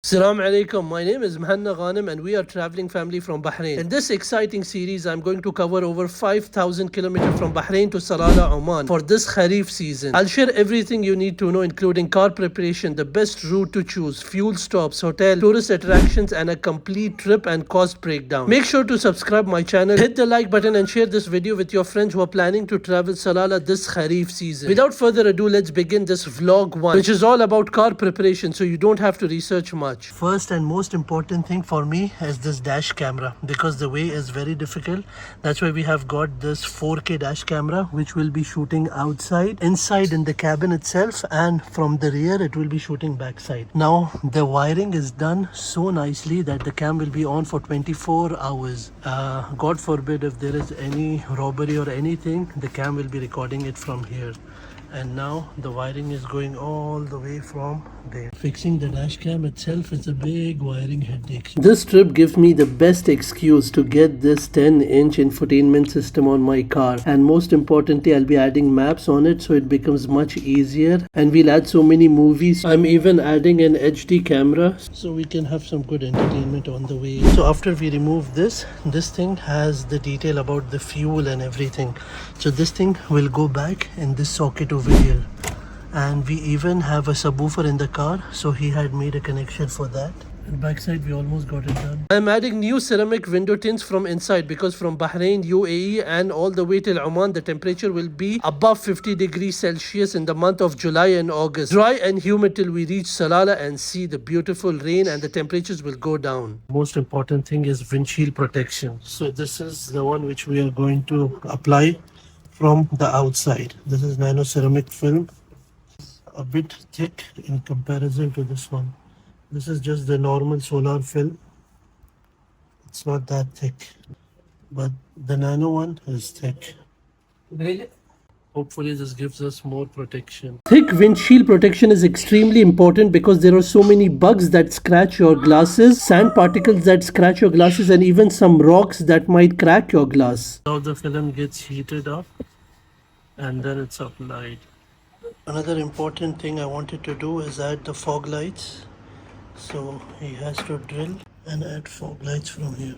Salam alaikum. My name is Mahanna Ghanem and we are traveling family from Bahrain. In this exciting series, I'm going to cover over 5,000 kilometers from Bahrain to Salalah, Oman for this Khareef season. I'll share everything you need to know, including car preparation, the best route to choose, fuel stops, hotel, tourist attractions, and a complete trip and cost breakdown. Make sure to subscribe my channel, hit the like button, and share this video with your friends who are planning to travel Salalah this Khareef season. Without further ado, let's begin this vlog 1, which is all about car preparation, so you don't have to research much. First and most important thing for me is this dash camera, because the way is very difficult. That's why we have got this 4K dash camera, which will be shooting outside, inside in the cabin itself, and from the rear it will be shooting backside. Now the wiring is done so nicely that the cam will be on for 24 hours. God forbid if there is any robbery or anything, the cam will be recording it from here. And now the wiring is going all the way from there. Fixing the dash cam itself is a big wiring headache. This trip gives me the best excuse to get this 10-inch infotainment system on my car, and most importantly I'll be adding maps on it so it becomes much easier, and we'll add so many movies. I'm even adding an HD camera so we can have some good entertainment on the way. So after we remove this thing has the detail about the fuel and everything. So this thing will go back in this socket over here, and we even have a subwoofer in the car, so he had made a connection for that. And backside we almost got it done. I'm adding new ceramic window tints from inside, because from Bahrain, UAE and all the way till Oman the temperature will be above 50 degrees Celsius in the month of July and August. Dry and humid till we reach Salalah and see the beautiful rain, and the temperatures will go down. Most important thing is windshield protection. So this is the one which we are going to apply from the outside. This is nano ceramic film, a bit thick in comparison to this one. This is just the normal solar film. It's not that thick, but the nano one is thick. Hopefully this gives us more protection. Thick windshield protection is extremely important because there are so many bugs that scratch your glasses, sand particles that scratch your glasses, and even some rocks that might crack your glass. Now the film gets heated up and then it's applied. Another important thing I wanted to do is add the fog lights. So he has to drill and add fog lights from here.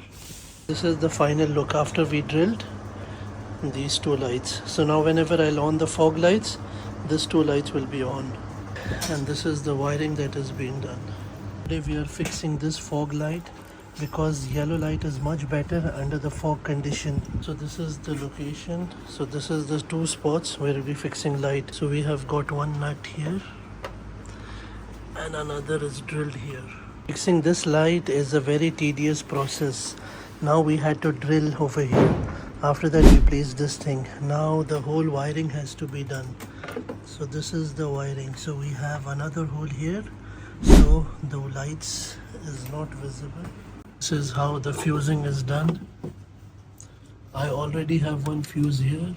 This is the final look after we drilled these two lights. So now whenever I'll on the fog lights, these two lights will be on. And this is the wiring that is being done. Today we are fixing this fog light because yellow light is much better under the fog condition. So this is the location. So this is the two spots where we'll be fixing light. So we have got one nut here and another is drilled here. Fixing this light is a very tedious process. Now we had to drill over here. After that we placed this thing. Now the whole wiring has to be done. So this is the wiring. So we have another hole here, so the lights is not visible. This is how the fusing is done. I already have one fuse here.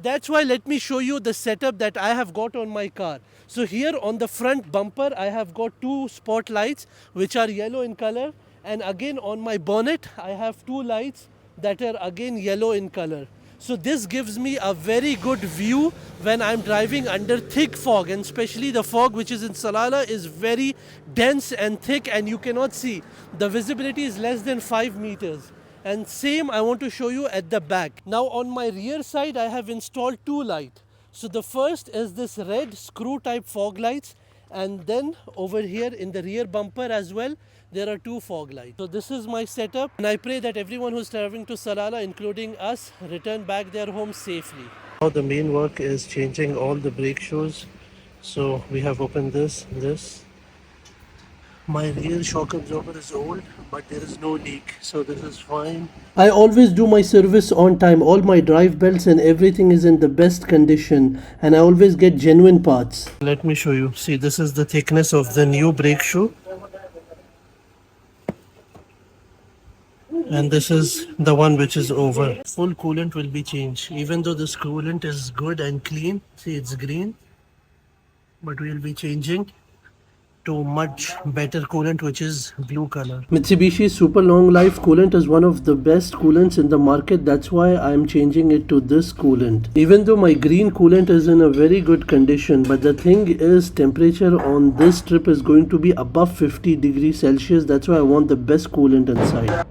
That's why let me show you the setup that I have got on my car. So here on the front bumper I have got two spotlights which are yellow in color, and again on my bonnet I have two lights that are again yellow in color. So this gives me a very good view when I'm driving under thick fog, and especially the fog which is in Salalah is very dense and thick and you cannot see. The visibility is less than 5 meters. And same I want to show you at the back. Now on my rear side I have installed two lights. So the first is this red screw type fog lights, and then over here in the rear bumper as well there are two fog lights. So this is my setup, and I pray that everyone who's traveling to Salalah, including us, return back their homes safely. Now the main work is changing all the brake shoes. So we have opened this. My rear shock absorber is old, but there is no leak, so this is fine. I always do my service on time. All my drive belts and everything is in the best condition, and I always get genuine parts. Let me show you. See, this is the thickness of the new brake shoe. And this is the one which is over. Full coolant will be changed. Even though this coolant is good and clean, see it's green, but we'll be changing to much better coolant, which is blue color. Mitsubishi Super Long Life coolant is one of the best coolants in the market. That's why I'm changing it to this coolant. Even though my green coolant is in a very good condition, but the thing is temperature on this trip is going to be above 50 degrees Celsius. That's why I want the best coolant inside.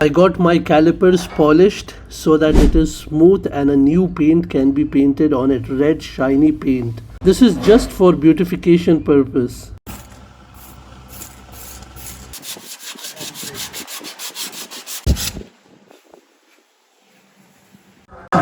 I got my calipers polished so that it is smooth and a new paint can be painted on it, red shiny paint. This is just for beautification purpose.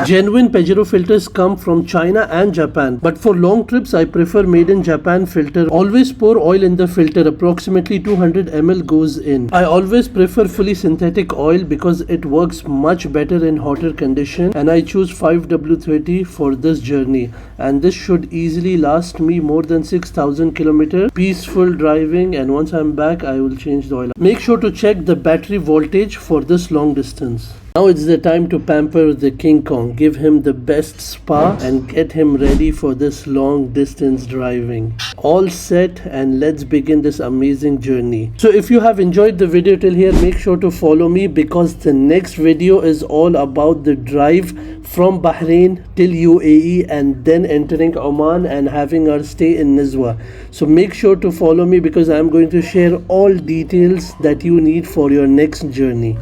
Genuine Pajero filters come from China and Japan, but for long trips I prefer made in Japan filter. Always pour oil in the filter, approximately 200 ml goes in. I always prefer fully synthetic oil because it works much better in hotter condition, and I choose 5W30 for this journey, and this should easily last me more than 6,000 km. Peaceful driving, and once I'm back I will change the oil. Make sure to check the battery voltage for this long distance. Now it's the time to pamper the King Kong, give him the best spa and get him ready for this long distance driving. All set, and let's begin this amazing journey. So if you have enjoyed the video till here, make sure to follow me because the next video is all about the drive from Bahrain till UAE and then entering Oman and having our stay in Nizwa. So make sure to follow me because I'm going to share all details that you need for your next journey.